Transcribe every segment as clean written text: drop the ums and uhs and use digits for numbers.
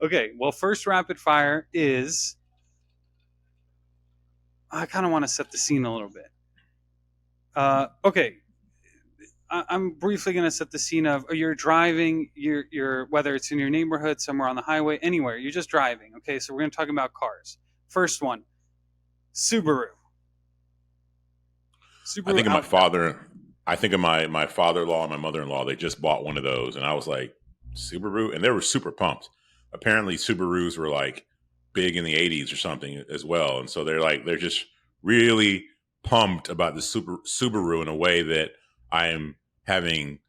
Okay, well, first rapid fire is I kind of want to set the scene a little bit. Okay, I'm briefly going to set the scene of you're driving, you're whether it's in your neighborhood, somewhere on the highway, anywhere. You're just driving. Okay, so we're going to talk about cars. First one, Subaru. I Subaru think of my Outback. father. I think of my father-in-law and my mother-in-law. They just bought one of those, and I was like, Subaru, and they were super pumped. Apparently, Subarus were like big in the '80s or something as well, and so they're just really pumped about the Subaru in a way that I am having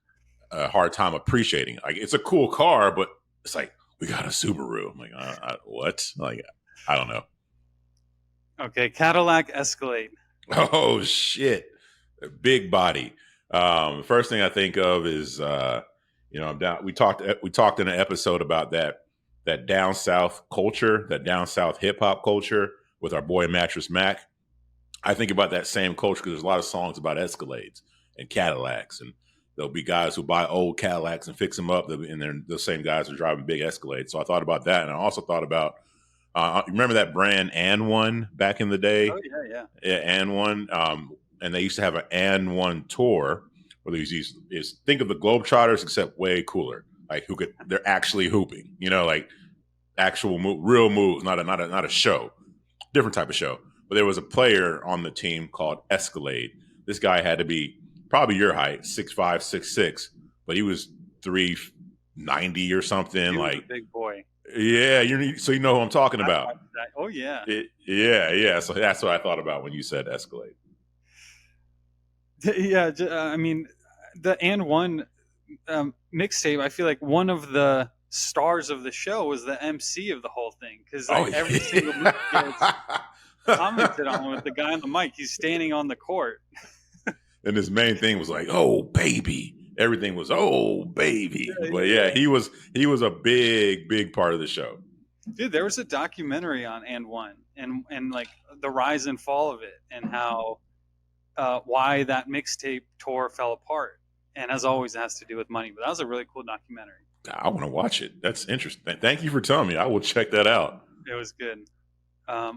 a hard time appreciating. Like, it's a cool car, but it's like we got a Subaru. I'm like, what? Like, I don't know. Okay, Cadillac Escalade. Oh shit, big body. First thing I think of is I'm down. We talked in an episode about that down south culture, that down south hip hop culture with our boy Mattress Mac. I think about that same culture because there's a lot of songs about Escalades and Cadillacs, and there'll be guys who buy old Cadillacs and fix them up, and they're the same guys who are driving big Escalades. So I thought about that, and I also thought about remember that brand and one back in the Oh day, yeah, yeah. yeah, and one, and they used to have an and one tour where these is think of the Globetrotters except way cooler, like they're actually hooping, like actual real moves, not a show, different type of show. But there was a player on the team called Escalade. This guy had to be probably your height, 6'5", 6'6", but he was 390 or something. He was a Like, big boy. yeah, so you know who I'm talking I about. watched that. Oh yeah. Yeah. So that's what I thought about when you said Escalade. Yeah, I mean, the and one mixtape. I feel like one of the stars of the show was the MC of the whole thing because Oh like every single move gets yeah. commented on with the guy on the mic. He's standing on the court. And his main thing was like, "Oh baby." Everything was "Oh baby." Yeah, But yeah, yeah. he was a big part of the show. Dude, there was a documentary on and one and like the rise and fall of it and how why that mixtape tour fell apart. And as always, it has to do with money. But that was a really cool documentary. I want to watch it. That's interesting. Thank you for telling me. I will check that out. It was good.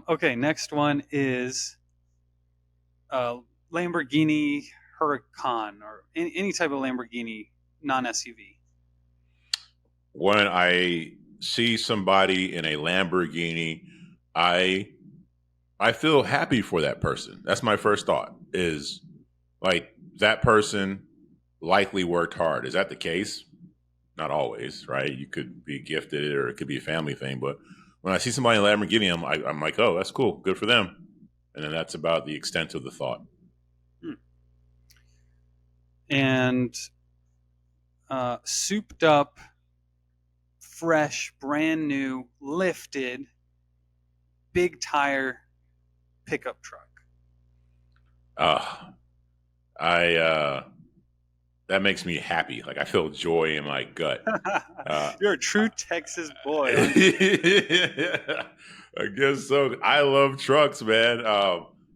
Okay, next one is uh, Lamborghini Huracan or any type of Lamborghini non SUV. When I see somebody in a Lamborghini, I I feel happy for that person. That's my first thought is like that person likely worked hard. Is that the case? Not always, right? You could be gifted it or it could be a family thing. But when I see somebody in a Lamborghini, I'm like, oh, that's cool. Good for them. And then that's about the extent of the thought. Hmm. And souped up, fresh, brand new, lifted, big tire pickup truck. Uh, I that makes me happy. Like I feel joy in my gut. Uh, You're a true Texas boy, aren't you? I guess so. I love trucks, man.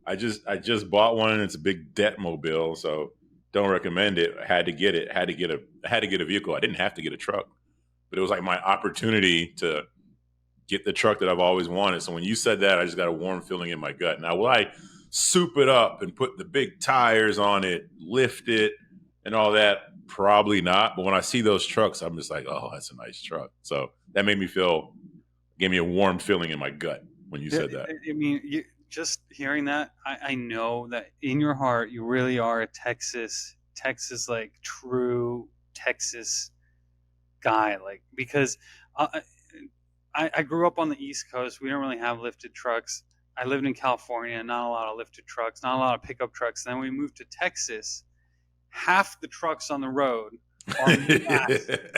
I just bought one, and it's a big debt mobile, so don't recommend it. I had to get it. I had to get a vehicle. I didn't have to get a truck, but it was like my opportunity to get the truck that I've always wanted. So when you said that, I just got a warm feeling in my gut. Now, will I soup it up and put the big tires on it, lift it, and all that? Probably not. But when I see those trucks, I'm just like, oh, that's a nice truck. So that gave me a warm feeling in my gut when you said that. I mean, just hearing that, I know that in your heart you really are a Texas like true Texas guy, like because uh, I grew up on the East Coast. We don't really have lifted trucks. I lived in California, not a lot of lifted trucks, not a lot of pickup trucks. Then we moved to Texas. Half the trucks on the road are massive,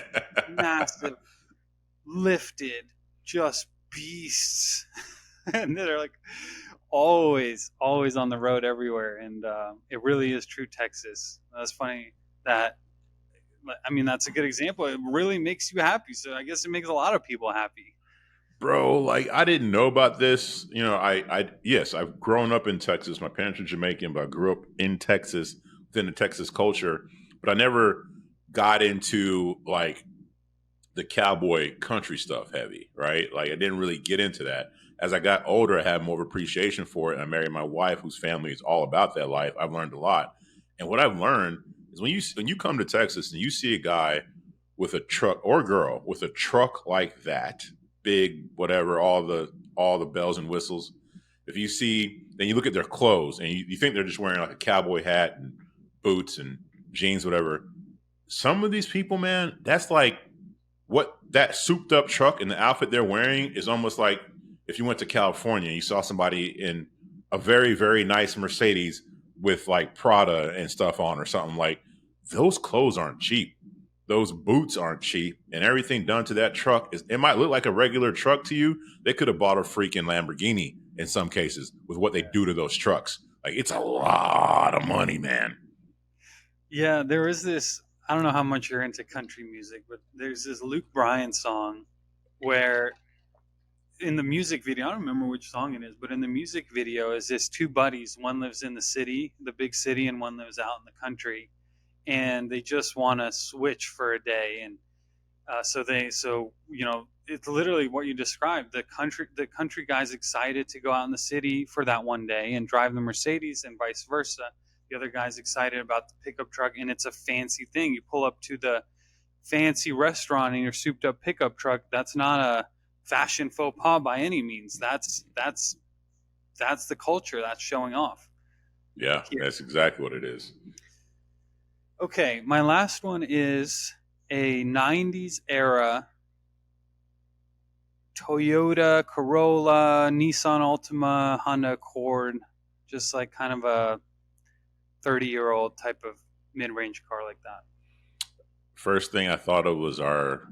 massive, lifted, just beasts. And they're like always on the road everywhere. And it really is true Texas. That's funny that, I mean, that's a good example. It really makes you happy. So I guess it makes a lot of people happy. Bro, like I didn't know about this. Yes, I've grown up in Texas. My parents are Jamaican, but I grew up in Texas within the Texas culture. But I never got into like the cowboy country stuff heavy, right? Like I didn't really get into that. As I got older, I had more of appreciation for it. And I married my wife, whose family is all about that life. I've learned a lot. And what I've learned is when you come to Texas and you see a guy with a truck or girl with a truck like that, big, whatever, all the bells and whistles. If you see, then you look at their clothes and you think they're just wearing like a cowboy hat and boots and jeans, whatever. Some of these people, man, that's like what that souped up truck and the outfit they're wearing is almost like if you went to California and you saw somebody in a very, very nice Mercedes with like Prada and stuff on or something. Like those clothes aren't cheap. Those boots aren't cheap, and everything done to that truck is, it might look like a regular truck to you. They could have bought a freaking Lamborghini in some cases with what they do to those trucks. Like it's a lot of money, man. Yeah, there is this. I don't know how much you're into country music, but there's this Luke Bryan song where in the music video, I don't remember which song it is, but in the music video is this two buddies. One lives in the city, the big city, and one lives out in the country, and they just want to switch for a day. And so it's literally what you described. The country guy's excited to go out in the city for that one day and drive the Mercedes, and vice versa. The other guy's excited about the pickup truck, and it's a fancy thing. You pull up to the fancy restaurant in your souped up pickup truck. That's not a fashion faux pas by any means. That's the culture. That's showing off Yeah, here. that's exactly what it is. Okay, my last one is a 90s era Toyota Corolla, Nissan Altima, Honda Accord, just like kind of a 30-year-old type of mid-range car like that. First thing I thought of was our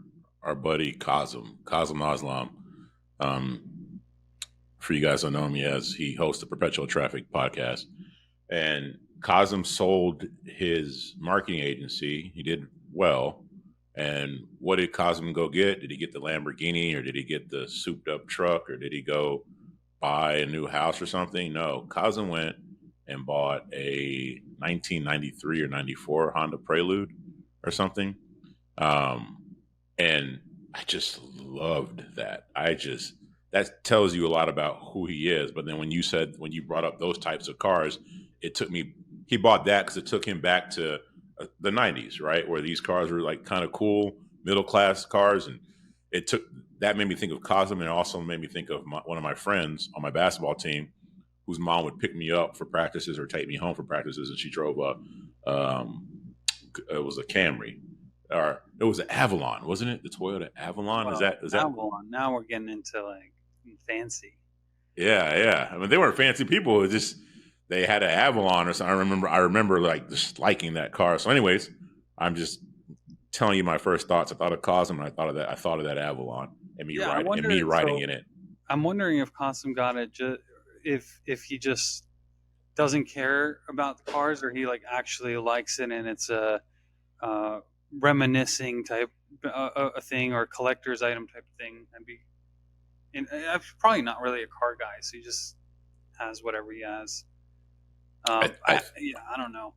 buddy Kazim Aslam. Um, for you guys who know him, he hosts the Perpetual Traffic podcast, and Kazim sold his marketing agency. He did well. And what did Kazim go get? Did he get the Lamborghini or did he get the souped up truck or did he go buy a new house or something? No, Kazim went and bought a 1993 or 94 Honda Prelude or something. Um, and I just loved that. That tells you a lot about who he is. But then when you brought up those types of cars, he bought that because it took him back to the 90s, right? Where these cars were like kind of cool, middle class cars. And that made me think of Cosm, and it also made me think of one of my friends on my basketball team whose mom would pick me up for practices or take me home for practices. And she drove it was a Camry, or it was an Avalon, wasn't it? The Toyota Avalon. Well, Is that? now we're getting into like fancy. Yeah, yeah. I mean, they weren't fancy people. It was just they had an Avalon or something. I remember like just liking that car. So, anyways, I'm just telling you my first thoughts. I thought of Cosm, and I thought of that. I thought of that Avalon and Yeah, I wonder. me riding So in it. I'm wondering if Costume got it if he just doesn't care about the cars, or he like actually likes it, and it's a reminiscing type a thing, or a collector's item type thing. I'm probably not really a car guy, so he just has whatever he has. I, I Yeah, I don't know.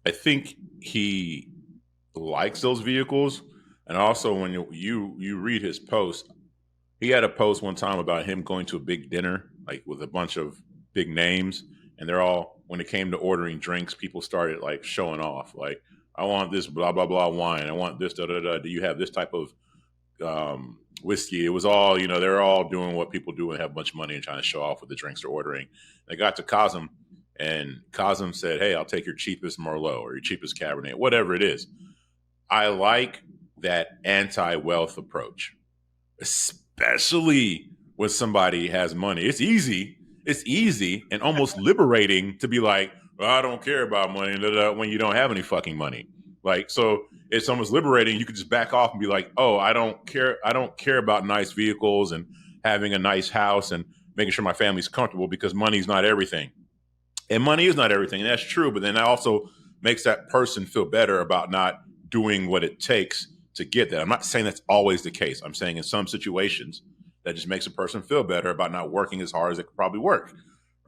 I think he likes those vehicles, and also when you read his post, he had a post one time about him going to a big dinner like with a bunch of big names, and they're all, when it came to ordering drinks, people started like showing off, like I want this blah blah blah wine, I want this da da da. Do you have this type of whiskey? It was all, they're all doing what people do and have a bunch of money and trying to show off with the drinks they're ordering. They got to Cosm, and Cosm said, "Hey, I'll take your cheapest Merlot or your cheapest Cabernet, whatever it is." I like that anti-wealth approach, especially when somebody has money. It's easy and almost liberating to be like, well, I don't care about money when you don't have any fucking money. Like, so it's almost liberating. You could just back off and be like, oh, I don't care about nice vehicles and having a nice house and making sure my family's comfortable, because money's not everything. And money is not everything. And that's true. But then that also makes that person feel better about not doing what it takes to get that. I'm not saying that's always the case. I'm saying in some situations that just makes a person feel better about not working as hard as they could probably work.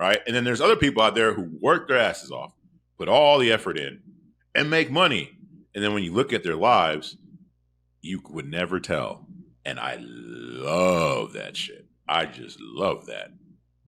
Right. And then there's other people out there who work their asses off, put all the effort in, and make money. And then when you look at their lives, you would never tell. And I love that shit. I just love that.